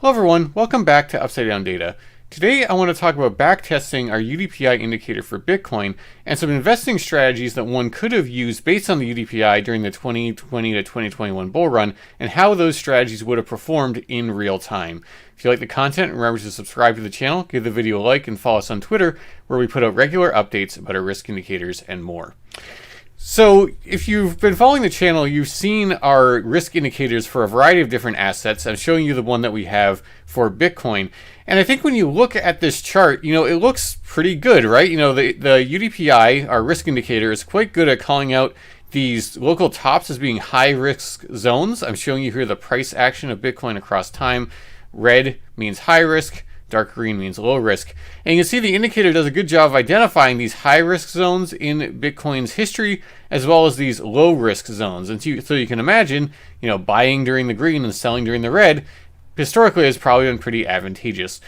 Hello everyone, welcome back to Upside Down Data. Today I want to talk about backtesting our UDPI indicator for Bitcoin and some investing strategies that one could have used based on the UDPI during the 2020 to 2021 bull run and how those strategies would have performed in real time. If you like the content, remember to subscribe to the channel, give the video a like, and follow us on Twitter where we put out regular updates about our risk indicators and more. So if you've been following the channel, you've seen our risk indicators for a variety of different assets. I'm showing you the one that we have for Bitcoin. And I think when you look at this chart, it looks pretty good, right? The UDPI, our risk indicator, is quite good at calling out these local tops as being high risk zones. I'm showing you here the price action of Bitcoin across time. Red means high risk. Dark green means low risk. And you can see the indicator does a good job of identifying these high risk zones in Bitcoin's history, as well as these low risk zones. And so you can imagine, buying during the green and selling during the red, historically has probably been pretty advantageous.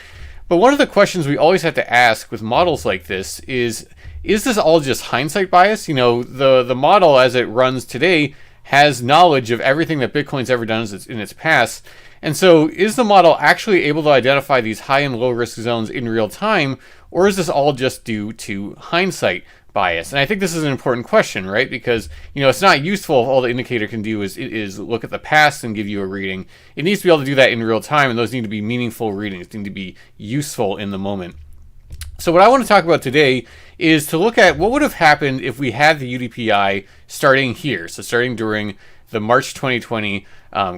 But one of the questions we always have to ask with models like this is this all just hindsight bias? The model as it runs today has knowledge of everything that Bitcoin's ever done in its past. And so is the model actually able to identify these high and low risk zones in real time, or is this all just due to hindsight bias? And I think this is an important question, right? Because, it's not useful if all the indicator can do is look at the past and give you a reading. It needs to be able to do that in real time, and those need to be meaningful readings, need to be useful in the moment. So what I want to talk about today is to look at what would have happened if we had the UDPI starting here. So starting during the March 2020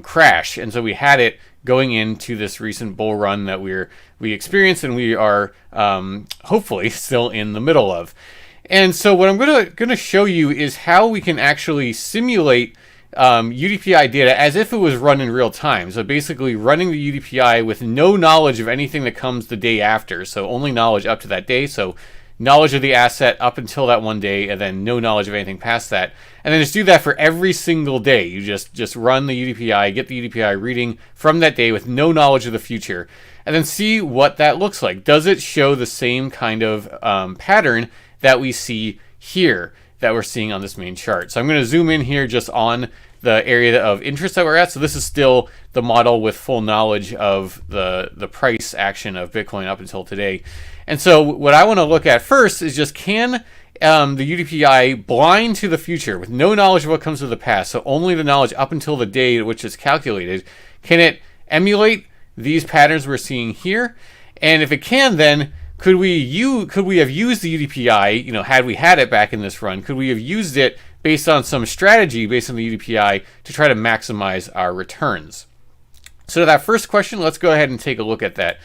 crash. And so we had it going into this recent bull run that we experienced and we are hopefully still in the middle of. And so what I'm going to show you is how we can actually simulate UDPI data as if it was run in real time. So basically running the UDPI with no knowledge of anything that comes the day after. So only knowledge up to that day. So knowledge of the asset up until that one day, and then no knowledge of anything past that. And then just do that for every single day. You just run the UDPI, get the UDPI reading from that day with no knowledge of the future, and then see what that looks like. Does it show the same kind of pattern that we see here that we're seeing on this main chart? So I'm going to zoom in here just on the area of interest that we're at. So this is still the model with full knowledge of the price action of Bitcoin up until today. And so what I want to look at first is just can the UDPI blind to the future with no knowledge of what comes to the past, so only the knowledge up until the day at which it's calculated, can it emulate these patterns we're seeing here? And if it can, then could we have used the UDPI, had we had it back in this run, could we have used it based on some strategy based on the UDPI to try to maximize our returns? So to that first question, let's go ahead and take a look at that.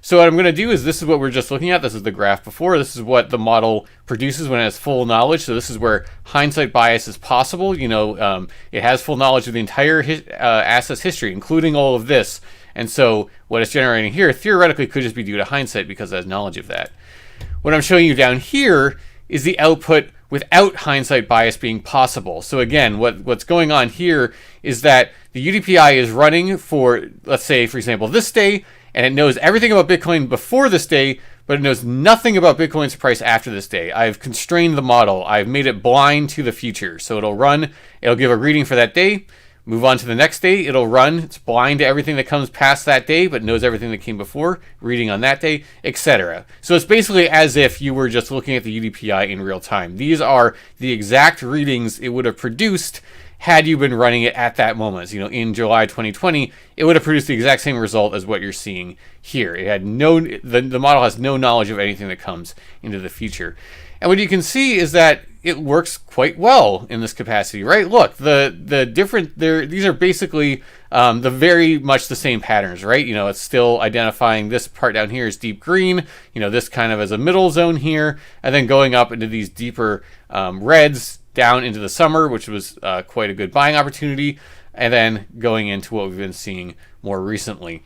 So what I'm going to do is this is what we're just looking at. This is the graph before. This is what the model produces when it has full knowledge. So this is where hindsight bias is possible. It has full knowledge of the entire asset's history, including all of this. And so what it's generating here theoretically could just be due to hindsight because it has knowledge of that. What I'm showing you down here is the output without hindsight bias being possible. So again, what's going on here is that the UDPI is running for, let's say, for example, this day, and it knows everything about Bitcoin before this day, but it knows nothing about Bitcoin's price after this day. I've constrained the model. I've made it blind to the future. So it'll give a reading for that day, move on to the next day, it'll run. It's blind to everything that comes past that day, but knows everything that came before, reading on that day, etc. So it's basically as if you were just looking at the UDPI in real time. These are the exact readings it would have produced had you been running it at that moment. In July 2020, it would have produced the exact same result as what you're seeing here. It had the model has no knowledge of anything that comes into the future. And what you can see is that it works quite well in this capacity, right? Look, these are basically the very much the same patterns, right? It's still identifying this part down here as deep green, this kind of as a middle zone here, and then going up into these deeper reds down into the summer, which was quite a good buying opportunity, and then going into what we've been seeing more recently.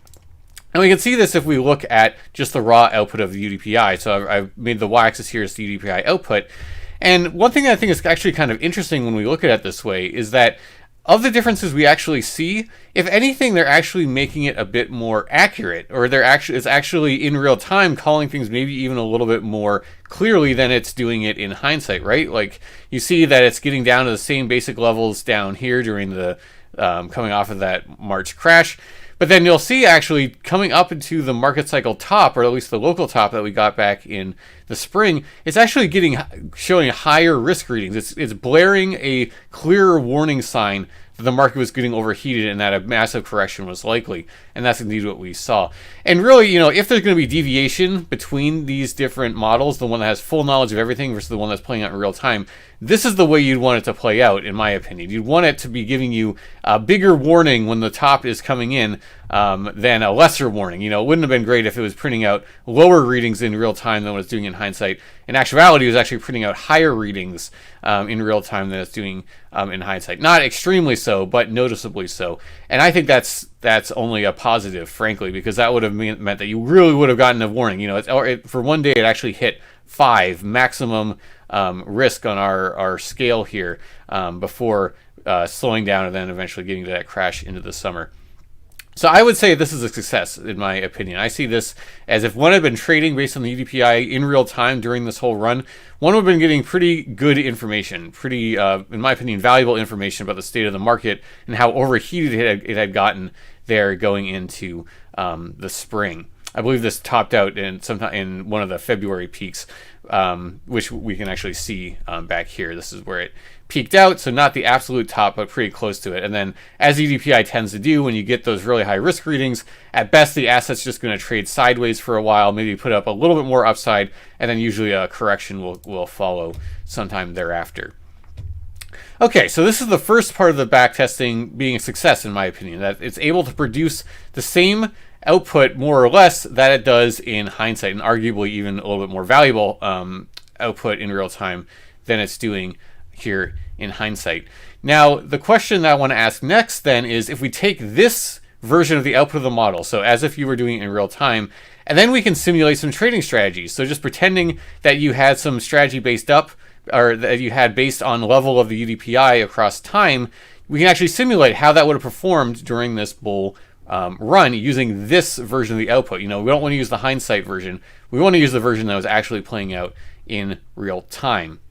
And we can see this if we look at just the raw output of the UDPI. So I've made the y-axis here as the UDPI output. And one thing I think is actually kind of interesting when we look at it this way is that of the differences we actually see, if anything, they're actually making it a bit more accurate, or it's actually in real time calling things maybe even a little bit more clearly than it's doing it in hindsight, right? Like you see that it's getting down to the same basic levels down here during the coming off of that March crash. But then you'll see actually coming up into the market cycle top, or at least the local top that we got back in the spring, it's actually showing higher risk readings. It's blaring a clearer warning sign that the market was getting overheated and that a massive correction was likely. And that's indeed what we saw. And really, if there's going to be deviation between these different models, the one that has full knowledge of everything versus the one that's playing out in real time, this is the way you'd want it to play out, in my opinion. You'd want it to be giving you a bigger warning when the top is coming in than a lesser warning. It wouldn't have been great if it was printing out lower readings in real time than what it's doing in hindsight. In actuality, it was actually printing out higher readings in real time than it's doing in hindsight. Not extremely so, but noticeably so. And I think that's only a positive, frankly, because that would have meant that you really would have gotten a warning. For one day, it actually hit 5 maximum risk on our scale here before slowing down and then eventually getting to that crash into the summer. So I would say this is a success, in my opinion. I see this as if one had been trading based on the UDPI in real time during this whole run, one would have been getting pretty good information, pretty, in my opinion, valuable information about the state of the market and how overheated it had gotten there going into the spring. I believe this topped out in one of the February peaks, which we can actually see back here. This is where it peaked out, so not the absolute top, but pretty close to it. And then, as UDPI tends to do, when you get those really high risk readings, at best the asset's just going to trade sideways for a while, maybe put up a little bit more upside, and then usually a correction will follow sometime thereafter. Okay, so this is the first part of the backtesting being a success, in my opinion, that it's able to produce the same output, more or less, that it does in hindsight, and arguably even a little bit more valuable output in real time than it's doing here in hindsight. Now, the question that I want to ask next then is, if we take this version of the output of the model, so as if you were doing it in real time, and then we can simulate some trading strategies. So just pretending that you had some strategy based up, or that you had based on level of the UDPI across time, we can actually simulate how that would have performed during this bull run using this version of the output. We don't want to use the hindsight version. We want to use the version that was actually playing out in real time.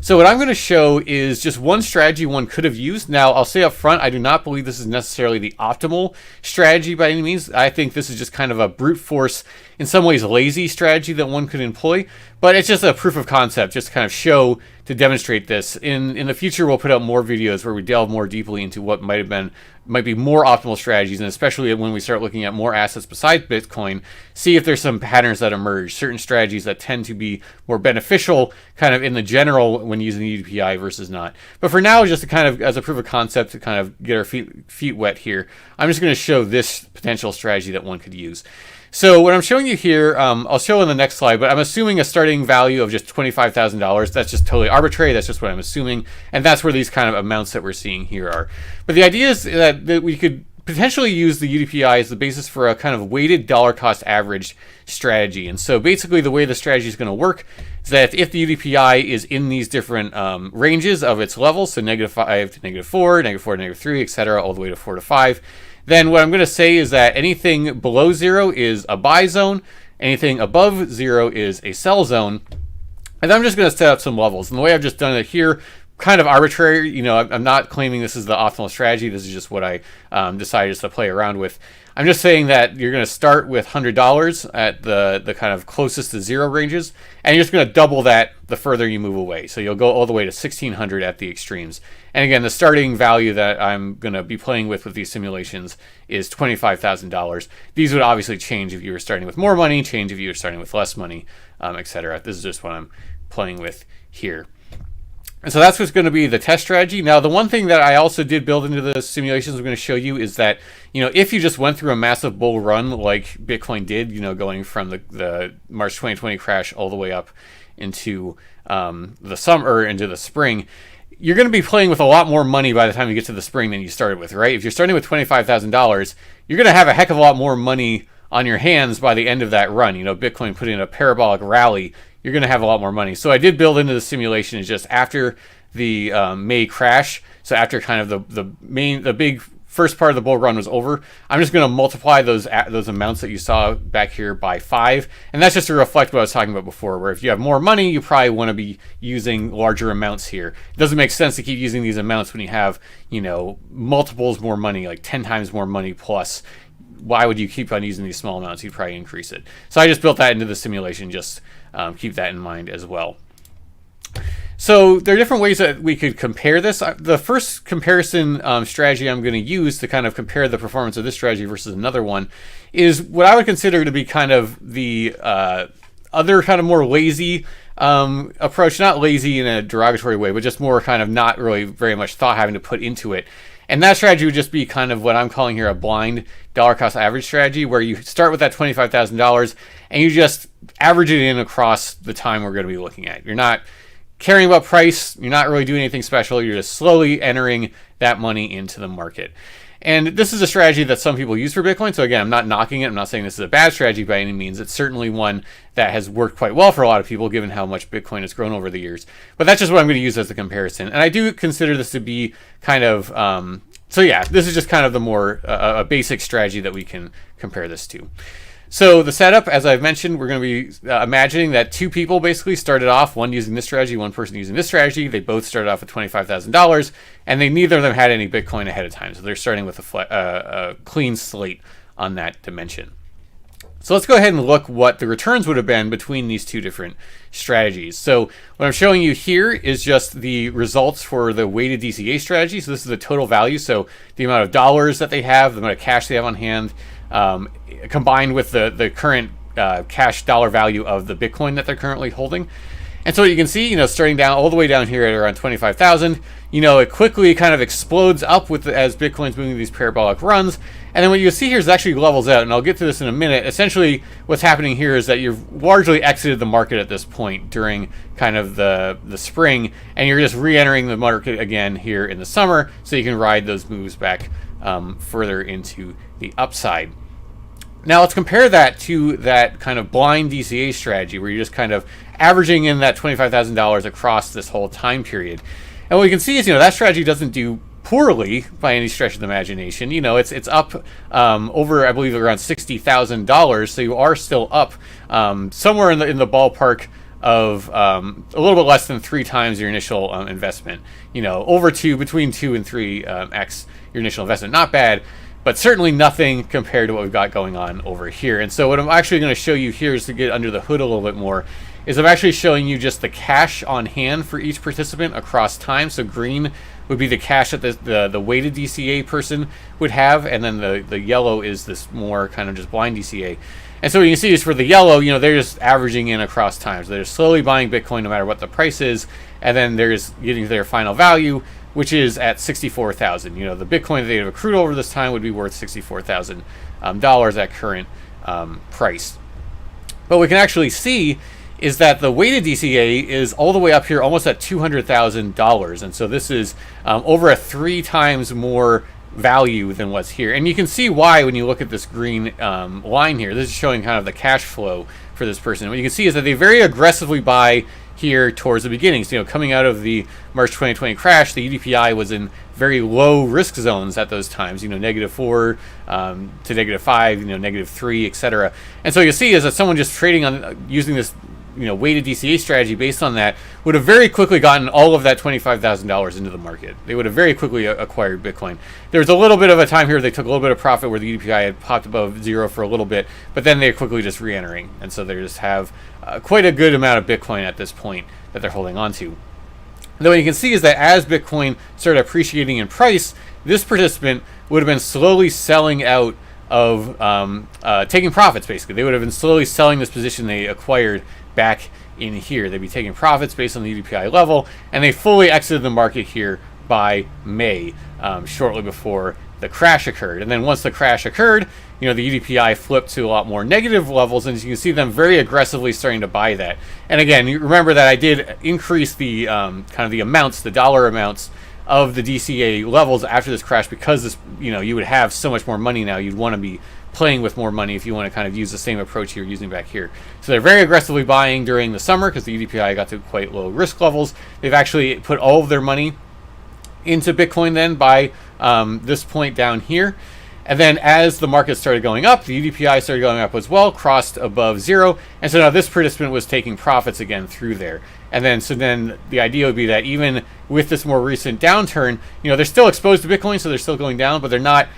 So what I'm going to show is just one strategy one could have used. Now, I'll say up front, I do not believe this is necessarily the optimal strategy by any means. I think this is just kind of a brute force, in some ways lazy strategy that one could employ, but it's just a proof of concept, just to kind of show, to demonstrate this. In the future, we'll put out more videos where we delve more deeply into what might be more optimal strategies, and especially when we start looking at more assets besides Bitcoin, see if there's some patterns that emerge, certain strategies that tend to be more beneficial kind of in the general when using the UDPI versus not. But for now, just to kind of, as a proof of concept, to kind of get our feet wet here, I'm just going to show this potential strategy that one could use. So what I'm showing you here, I'll show in the next slide, but I'm assuming a starting value of just $25,000. That's just totally arbitrary. That's just what I'm assuming. And that's where these kind of amounts that we're seeing here are. But the idea is that we could potentially use the UDPI as the basis for a kind of weighted dollar cost average strategy. And so basically the way the strategy is going to work is that if the UDPI is in these different ranges of its levels, so -5 to -4, -4 to -3, etc., all the way to 4 to 5, then what I'm going to say is that anything below 0 is a buy zone, anything above 0 is a sell zone, and I'm just going to set up some levels. And the way I've just done it here, kind of arbitrary, I'm not claiming this is the optimal strategy. This is just what I decided just to play around with. I'm just saying that you're going to start with $100 at the kind of closest to 0 ranges, and you're just going to double that the further you move away. So you'll go all the way to 1,600 at the extremes. And again, the starting value that I'm going to be playing with these simulations is $25,000. These would obviously change if you were starting with more money, change if you were starting with less money, etc. This is just what I'm playing with here. And so that's what's going to be the test strategy. Now, the one thing that I also did build into the simulations I'm going to show you is that, if you just went through a massive bull run like Bitcoin did, going from the March 2020 crash all the way up into the summer, into the spring, you're going to be playing with a lot more money by the time you get to the spring than you started with, right? If you're starting with $25,000, you're going to have a heck of a lot more money on your hands by the end of that run. Bitcoin put in a parabolic rally, you're going to have a lot more money. So I did build into the simulation is just after the May crash, so after kind of the big first part of the bull run was over, I'm just going to multiply those amounts that you saw back here by 5. And that's just to reflect what I was talking about before, where if you have more money, you probably want to be using larger amounts here. It doesn't make sense to keep using these amounts when you have, multiples more money, like 10 times more money plus. Why would you keep on using these small amounts? You'd probably increase it. So I just built that into the simulation. Just keep that in mind as well. So there are different ways that we could compare this. The first comparison strategy I'm going to use to kind of compare the performance of this strategy versus another one is what I would consider to be kind of the other kind of more lazy approach. Not lazy in a derogatory way, but just more kind of not really very much thought having to put into it. And that strategy would just be kind of what I'm calling here a blind dollar cost average strategy, where you start with that $25,000 and you just average it in across the time we're going to be looking at. You're not caring about price, you're not really doing anything special, you're just slowly entering that money into the market. And this is a strategy that some people use for Bitcoin. So again, I'm not knocking it. I'm not saying this is a bad strategy by any means. It's certainly one that has worked quite well for a lot of people, given how much Bitcoin has grown over the years. But that's just what I'm going to use as a comparison. And I do consider this to be kind of, so yeah, this is just kind of the more a basic strategy that we can compare this to. So the setup, as I've mentioned, we're going to be imagining that two people basically started off, one using this strategy, one person using this strategy. They both started off with $25,000, and neither of them had any Bitcoin ahead of time. So they're starting with a clean slate on that dimension. So let's go ahead and look what the returns would have been between these two different strategies. So what I'm showing you here is just the results for the weighted DCA strategy. So this is the total value. So the amount of dollars that they have, the amount of cash they have on hand, combined with the current cash dollar value of the Bitcoin that they're currently holding. And so you can see, starting down all the way down here at around 25,000, it quickly kind of explodes up as Bitcoin's moving these parabolic runs. And then what you see here is actually levels out, and I'll get to this in a minute. Essentially, what's happening here is that you've largely exited the market at this point during kind of the spring, and you're just re-entering the market again here in the summer, so you can ride those moves back further into the upside. Now let's compare that to that kind of blind DCA strategy where you're just kind of averaging in that $25,000 across this whole time period. And what we can see is, that strategy doesn't do poorly by any stretch of the imagination. It's up over, I believe, around $60,000. So you are still up somewhere in the ballpark of a little bit less than 3 times your initial investment. Between 2 and 3x your initial investment. Not bad, but certainly nothing compared to what we've got going on over here. And so what I'm actually going to show you here is to get under the hood a little bit more, is I'm actually showing you just the cash on hand for each participant across time. So green would be the cash that the weighted DCA person would have, and then the yellow is this more kind of just blind DCA. And so what you can see is for the yellow, they're just averaging in across time. So they're slowly buying Bitcoin no matter what the price is, and then they're just getting their final value, which is at $64,000. The Bitcoin that they have accrued over this time would be worth $64,000 at current price. But what we can actually see is that the weighted DCA is all the way up here, almost at $200,000, and so this is over a 3 times more value than what's here. And you can see why when you look at this green line here. This is showing kind of the cash flow for this person. What you can see is that they very aggressively buy here towards the beginnings. Coming out of the March 2020 crash, the UDPI was in very low risk zones at those times, -4 to -5, -3, etc. And so you see is that someone just trading on using this weighted DCA strategy based on that would have very quickly gotten all of that $25,000 into the market. They would have very quickly acquired Bitcoin. There was a little bit of a time here they took a little bit of profit where the UDPI had popped above 0 for a little bit, but then they're quickly just re-entering. And so they just have quite a good amount of Bitcoin at this point that they're holding on to. And then what you can see is that as Bitcoin started appreciating in price, this participant would have been slowly selling out of taking profits, basically. They would have been slowly selling this position they acquired back in here. They'd be taking profits based on the UDPI level, and they fully exited the market here by May, shortly before the crash occurred. And then once the crash occurred, the UDPI flipped to a lot more negative levels, and you can see them very aggressively starting to buy that. And again, you remember that I did increase the kind of the amounts, the dollar amounts of the DCA levels after this crash, because this, you would have so much more money now. You'd want to be playing with more money if you want to kind of use the same approach you're using back here. So they're very aggressively buying during the summer because the UDPI got to quite low risk levels. They've actually put all of their money into Bitcoin then by this point down here. And then as the market started going up, the UDPI started going up as well, crossed above zero. And so now this participant was taking profits again through there. And then, so then the idea would be that even with this more recent downturn, they're still exposed to Bitcoin, so they're still going down, but they're not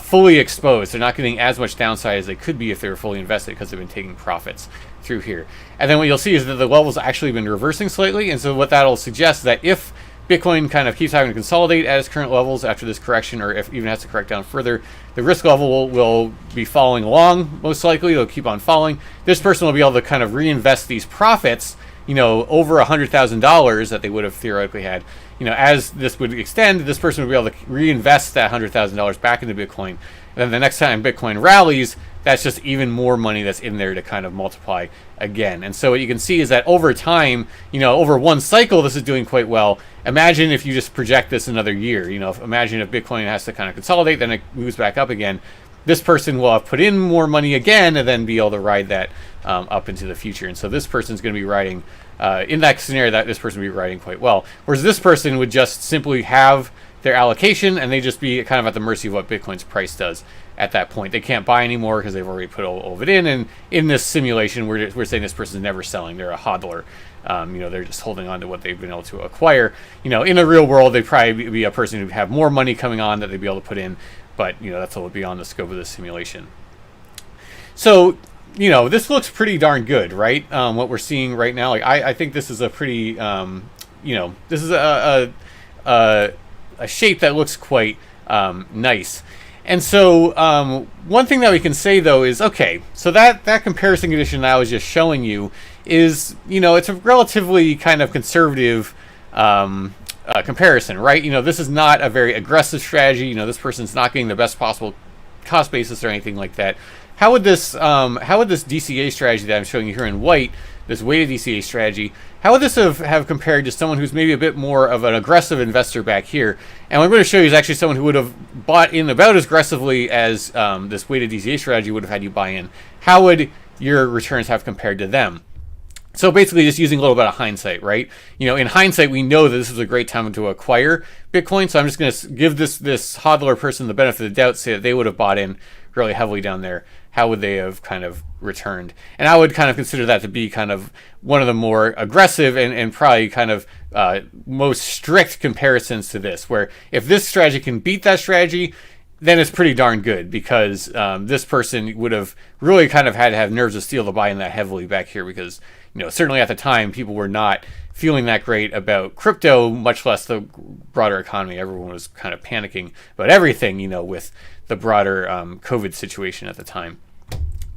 fully exposed. They're not getting as much downside as they could be if they were fully invested because they've been taking profits through here. And then what you'll see is that the levels actually been reversing slightly. And so what that'll suggest is that if Bitcoin kind of keeps having to consolidate at its current levels after this correction, or if even has to correct down further, the risk level will be falling along, most likely. It'll keep on falling. This person will be able to kind of reinvest these profits, over $100,000 that they would have theoretically had. As this would extend, this person would be able to reinvest that $100,000 back into Bitcoin. And then the next time Bitcoin rallies, that's just even more money that's in there to kind of multiply again. And so what you can see is that over time, over one cycle, this is doing quite well. Imagine if you just project this another year. Imagine if Bitcoin has to kind of consolidate, then it moves back up again. This person will have put in more money again and then be able to ride that up into the future. And so this person's going to be riding, in that scenario, that this person would be riding quite well. Whereas this person would just simply have their allocation and they just be kind of at the mercy of what Bitcoin's price does at that point. They can't buy anymore because they've already put all of it in. And in this simulation, we're saying this person's never selling. They're a hodler. They're just holding on to what they've been able to acquire. In the real world, they'd probably be a person who'd have more money coming on that they'd be able to put in. But, that's a little beyond the scope of this simulation. So, this looks pretty darn good, right? What we're seeing right now, I think this is a pretty, this is a shape that looks quite nice. And so one thing that we can say, though, is, okay, so that comparison condition that I was just showing you is, it's a relatively kind of conservative comparison, right? This is not a very aggressive strategy. This person's not getting the best possible cost basis or anything like that. How would this DCA strategy that I'm showing you here in white, this weighted DCA strategy, how would this have compared to someone who's maybe a bit more of an aggressive investor back here? And what I'm going to show you is actually someone who would have bought in about as aggressively as this weighted DCA strategy would have had you buy in. How would your returns have compared to them? So basically just using a little bit of hindsight, right? In hindsight, we know that this is a great time to acquire Bitcoin. So I'm just going to give this hodler person the benefit of the doubt, say that they would have bought in really heavily down there. How would they have kind of returned? And I would kind of consider that to be kind of one of the more aggressive and probably kind of most strict comparisons to this, where if this strategy can beat that strategy, then it's pretty darn good, because this person would have really kind of had to have nerves of steel to buy in that heavily back here, because certainly at the time people were not feeling that great about crypto, much less the broader economy. Everyone was kind of panicking about everything, with the broader COVID situation at the time.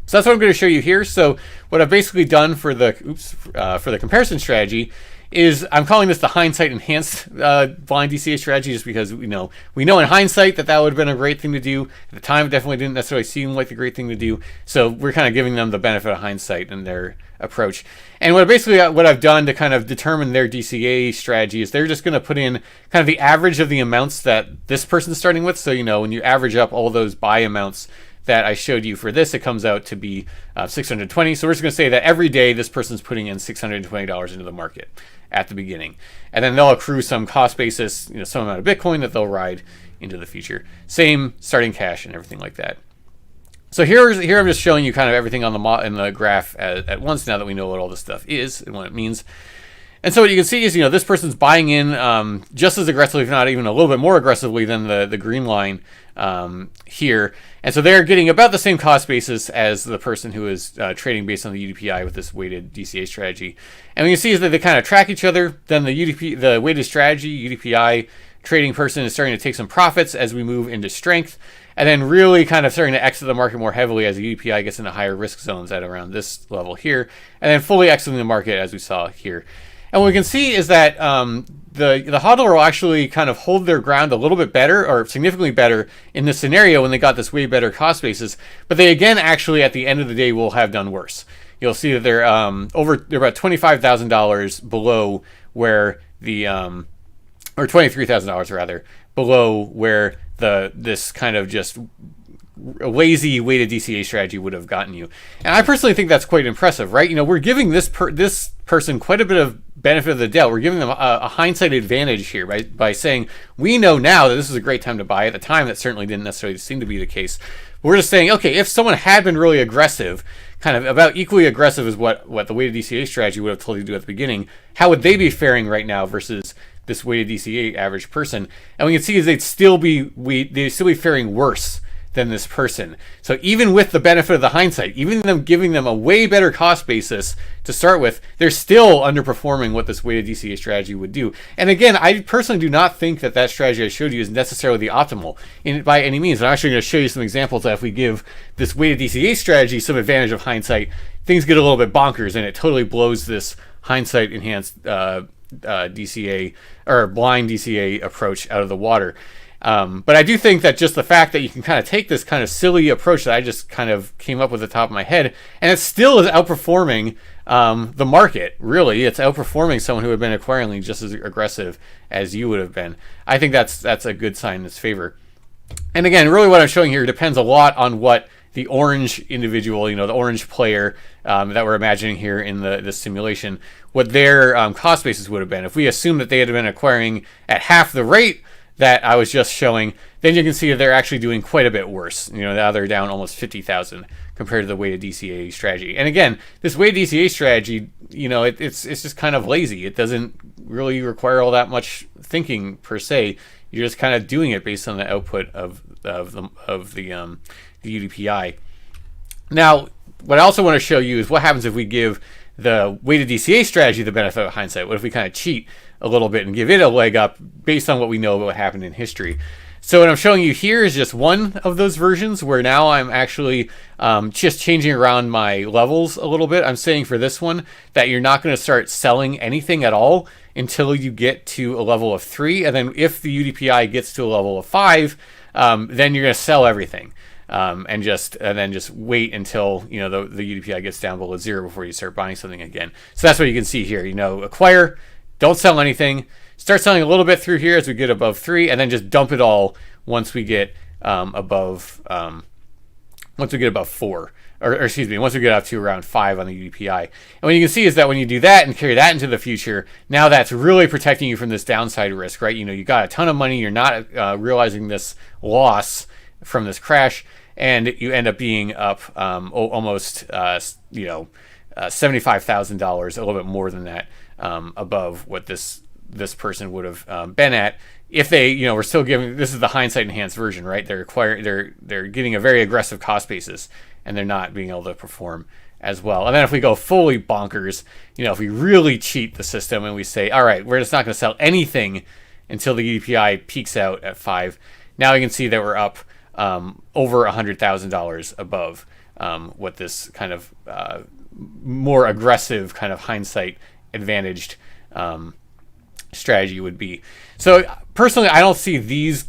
So that's what I'm going to show you here. So what I've basically done for the comparison strategy is I'm calling this the hindsight enhanced blind DCA strategy, just because we know in hindsight that would have been a great thing to do. At the time, it definitely didn't necessarily seem like the great thing to do. So we're kind of giving them the benefit of hindsight in their approach. And what I've done to kind of determine their DCA strategy is they're just going to put in kind of the average of the amounts that this person's starting with. So when you average up all those buy amounts that I showed you for this, it comes out to be 620. So we're just going to say that every day this person's putting in $620 into the market at the beginning, and then they'll accrue some cost basis, some amount of Bitcoin that they'll ride into the future. Same starting cash and everything like that. So here I'm just showing you kind of everything on in the graph at once, now that we know what all this stuff is and what it means. And so what you can see is, this person's buying in just as aggressively, if not even a little bit more aggressively than the green line here. And so they're getting about the same cost basis as the person who is trading based on the UDPI with this weighted DCA strategy. And what you can see is that they kind of track each other. Then the weighted strategy, UDPI trading person, is starting to take some profits as we move into strength, and then really kind of starting to exit the market more heavily as the UDPI gets into higher risk zones at around this level here, and then fully exiting the market as we saw here. And what we can see is that the hodler will actually kind of hold their ground a little bit better, or significantly better, in this scenario when they got this way better cost basis. But they again actually at the end of the day will have done worse. You'll see that they're about $25,000 below where the or $23,000 rather below where this kind of just a lazy weighted DCA strategy would have gotten you. And I personally think that's quite impressive, right? We're giving this person quite a bit of benefit of the doubt. We're giving them a hindsight advantage here by saying, we know now that this is a great time to buy. At the time, that certainly didn't necessarily seem to be the case. We're just saying, okay, if someone had been really aggressive, kind of about equally aggressive as what the weighted DCA strategy would have told you to do at the beginning, how would they be faring right now versus this weighted DCA average person? And we can see is they'd still be faring worse than this person. So even with the benefit of the hindsight, even them giving them a way better cost basis to start with, they're still underperforming what this weighted DCA strategy would do. And again, I personally do not think that strategy I showed you is necessarily the optimal by any means. I'm actually going to show you some examples that if we give this weighted DCA strategy some advantage of hindsight, things get a little bit bonkers and it totally blows this hindsight enhanced DCA or blind DCA approach out of the water. But I do think that just the fact that you can kind of take this kind of silly approach that I just kind of came up with at the top of my head, and it still is outperforming the market. Really, it's outperforming someone who had been acquiring just as aggressive as you would have been. I think that's a good sign in its favor. And again, really what I'm showing here depends a lot on what the orange individual, the orange player that we're imagining here in this simulation, what their cost basis would have been. If we assume that they had been acquiring at half the rate that I was just showing, then you can see that they're actually doing quite a bit worse. Now they're down almost 50,000 compared to the weighted DCA strategy. And again, this weighted DCA strategy, it's just kind of lazy. It doesn't really require all that much thinking per se. You're just kind of doing it based on the output of the UDPI. Now, what I also want to show you is what happens if we give the weighted DCA strategy the benefit of hindsight. What if we kind of cheat a little bit and give it a leg up based on what we know about what happened in history? So what I'm showing you here is just one of those versions where now I'm actually just changing around my levels a little bit. I'm saying for this one that you're not going to start selling anything at all until you get to a level of 3. And then if the UDPI gets to a level of 5, then you're going to sell everything. And then just wait until the UDPI gets down below 0 before you start buying something again. So that's what you can see here. Acquire, don't sell anything, start selling a little bit through here as we get above 3, and then just dump it all once we get above 4, or excuse me, once we get up to around 5 on the UDPI. And what you can see is that when you do that and carry that into the future, now that's really protecting you from this downside risk, right? You got a ton of money, you're not realizing this loss from this crash, and you end up being up almost $75,000, a little bit more than that, above what this person would have been at if they we're still giving, this is the hindsight enhanced version, right? They're getting a very aggressive cost basis and they're not being able to perform as well. And then if we go fully bonkers, if we really cheat the system and we say, all right, we're just not going to sell anything until the UDPI peaks out at 5, now you can see that we're up over $100,000 above what this kind of more aggressive kind of hindsight advantaged strategy would be. So personally, I don't see these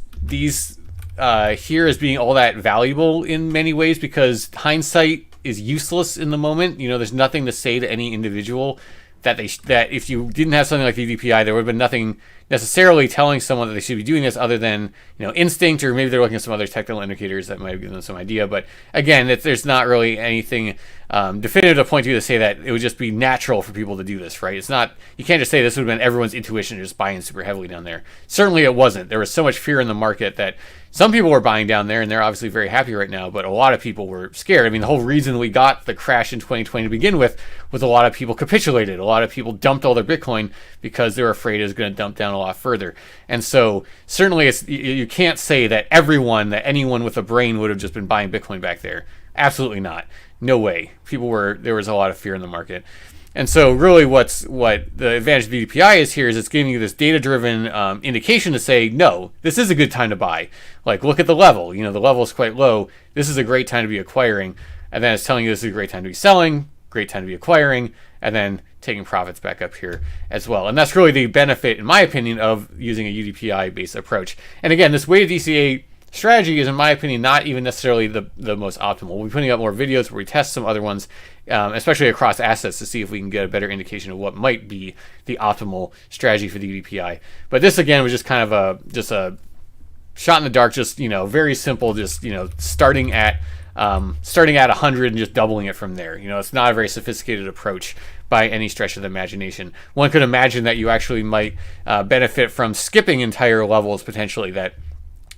here as being all that valuable in many ways, because hindsight is useless in the moment. There's nothing to say to any individual that if you didn't have something like the UDPI, there would have been nothing necessarily telling someone that they should be doing this other than instinct, or maybe they're looking at some other technical indicators that might have given them some idea. But again, there's not really anything definitive to point to say that it would just be natural for people to do this, right? It's not, you can't just say this would have been everyone's intuition just buying super heavily down there. Certainly it wasn't. There was so much fear in the market that some people were buying down there, and they're obviously very happy right now, but a lot of people were scared. I mean, the whole reason we got the crash in 2020 to begin with was a lot of people capitulated. A lot of people dumped all their Bitcoin because they were afraid it was going to dump down a lot further. And so certainly you can't say that anyone with a brain would have just been buying Bitcoin back there. Absolutely not. No way. There was a lot of fear in the market. And so really what the advantage of the UDPI is here is it's giving you this data-driven indication to say, no, this is a good time to buy. Like, look at the level. The level is quite low. This is a great time to be acquiring. And then it's telling you this is a great time to be selling, great time to be acquiring, and then taking profits back up here as well. And that's really the benefit, in my opinion, of using a UDPI-based approach. And again, this weighted DCA strategy is, in my opinion, not even necessarily the most optimal. We'll be putting up more videos where we test some other ones, especially across assets, to see if we can get a better indication of what might be the optimal strategy for the UDPI. But this, again, was just kind of a shot in the dark, just very simple, just starting at starting at 100 and just doubling it from there. You know, it's not a very sophisticated approach by any stretch of the imagination. One could imagine that you actually might benefit from skipping entire levels potentially. That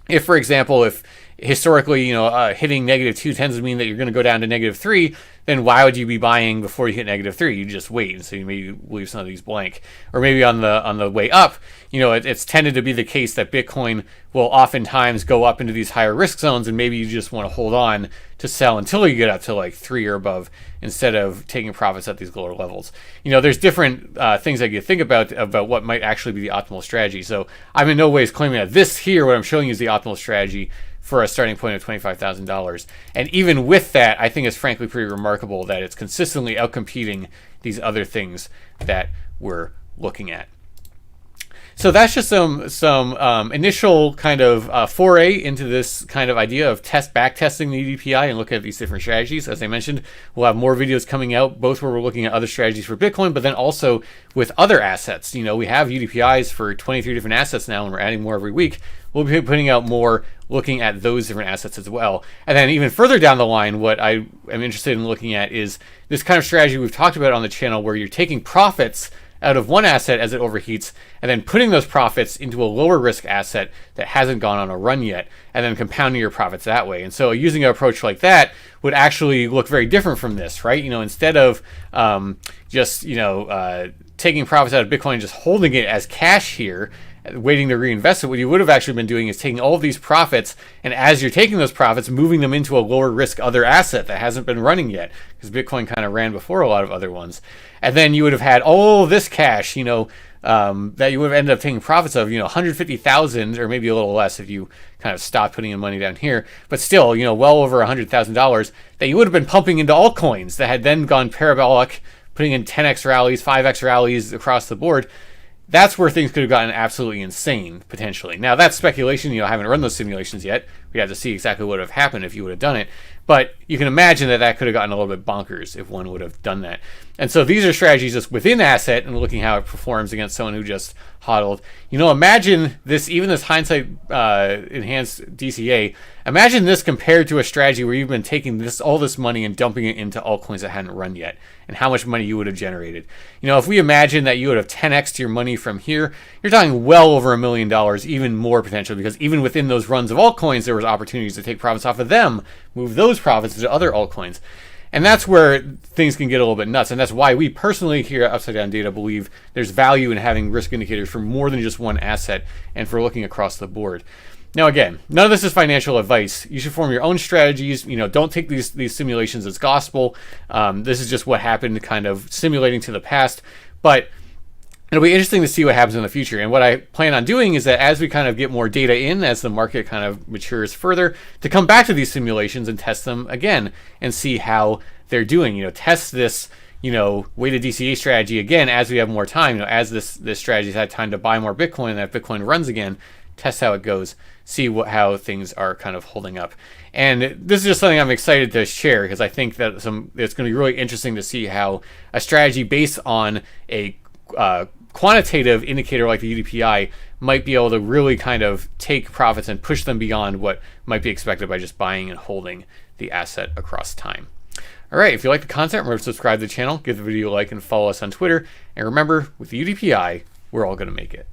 if, for example, if historically, you know, hitting -2 tends to mean that you're going to go down to -3, then why would you be buying before you hit -3? You just wait, and so you maybe leave some of these blank. Or maybe on the way up, you know, it's tended to be the case that Bitcoin will oftentimes go up into these higher risk zones, and maybe you just want to hold on to sell until you get up to like 3 or above, instead of taking profits at these lower levels. You know, there's different things that you think about what might actually be the optimal strategy. So I'm in no ways claiming that this here, what I'm showing you, is the optimal strategy for a starting point of $25,000. And even with that, I think it's frankly pretty remarkable that it's consistently outcompeting these other things that we're looking at. So that's just some initial kind of foray into this kind of idea of back testing the UDPI and looking at these different strategies. As I mentioned, we'll have more videos coming out, both where we're looking at other strategies for Bitcoin, but then also with other assets. You know, we have UDPIs for 23 different assets now, and we're adding more every week. We'll be putting out more looking at those different assets as well. And then even further down the line, what I am interested in looking at is this kind of strategy we've talked about on the channel, where you're taking profits out of one asset as it overheats, and then putting those profits into a lower risk asset that hasn't gone on a run yet, and then compounding your profits that way. And so using an approach like that would actually look very different from this, right? You know, instead of just, you know, taking profits out of Bitcoin and just holding it as cash here, waiting to reinvest it, what you would have actually been doing is taking all of these profits, and as you're taking those profits, moving them into a lower risk other asset that hasn't been running yet, because Bitcoin kind of ran before a lot of other ones. And then you would have had all this cash, you know, that you would have ended up taking profits of, you know, 150,000, or maybe a little less if you kind of stopped putting in money down here, but still, you know, well over $100,000 that you would have been pumping into altcoins that had then gone parabolic, putting in 10x rallies, 5x rallies across the board. That's where things could have gotten absolutely insane, potentially. Now, that's speculation. You know, I haven't run those simulations yet. We have to see exactly what would have happened if you would have done it. But you can imagine that could have gotten a little bit bonkers if one would have done that. And so these are strategies just within asset and looking how it performs against someone who just hodled. You know, imagine this, even this hindsight enhanced DCA. Imagine this compared to a strategy where you've been taking all this money and dumping it into altcoins that hadn't run yet, and how much money you would have generated. You know, if we imagine that you would have 10x'd your money from here, you're talking well over $1 million, even more potential, because even within those runs of altcoins, there was opportunities to take profits off of them, move those profits into other altcoins. And that's where things can get a little bit nuts. And that's why we personally here at Upside Down Data believe there's value in having risk indicators for more than just one asset and for looking across the board. Now, again, none of this is financial advice. You should form your own strategies. You know, don't take these simulations as gospel. This is just what happened, kind of simulating to the past. But it'll be interesting to see what happens in the future. And what I plan on doing is that as we kind of get more data in, as the market kind of matures further, to come back to these simulations and test them again and see how they're doing. You know, test this, you know, weighted DCA strategy again as we have more time. You know, as this strategy's had time to buy more Bitcoin, and that Bitcoin runs again, test how it goes, see how things are kind of holding up. And this is just something I'm excited to share, because I think that it's going to be really interesting to see how a strategy based on a quantitative indicator like the UDPI might be able to really kind of take profits and push them beyond what might be expected by just buying and holding the asset across time. All right, if you like the content, remember to subscribe to the channel, give the video a like, and follow us on Twitter. And remember, with the UDPI, we're all going to make it.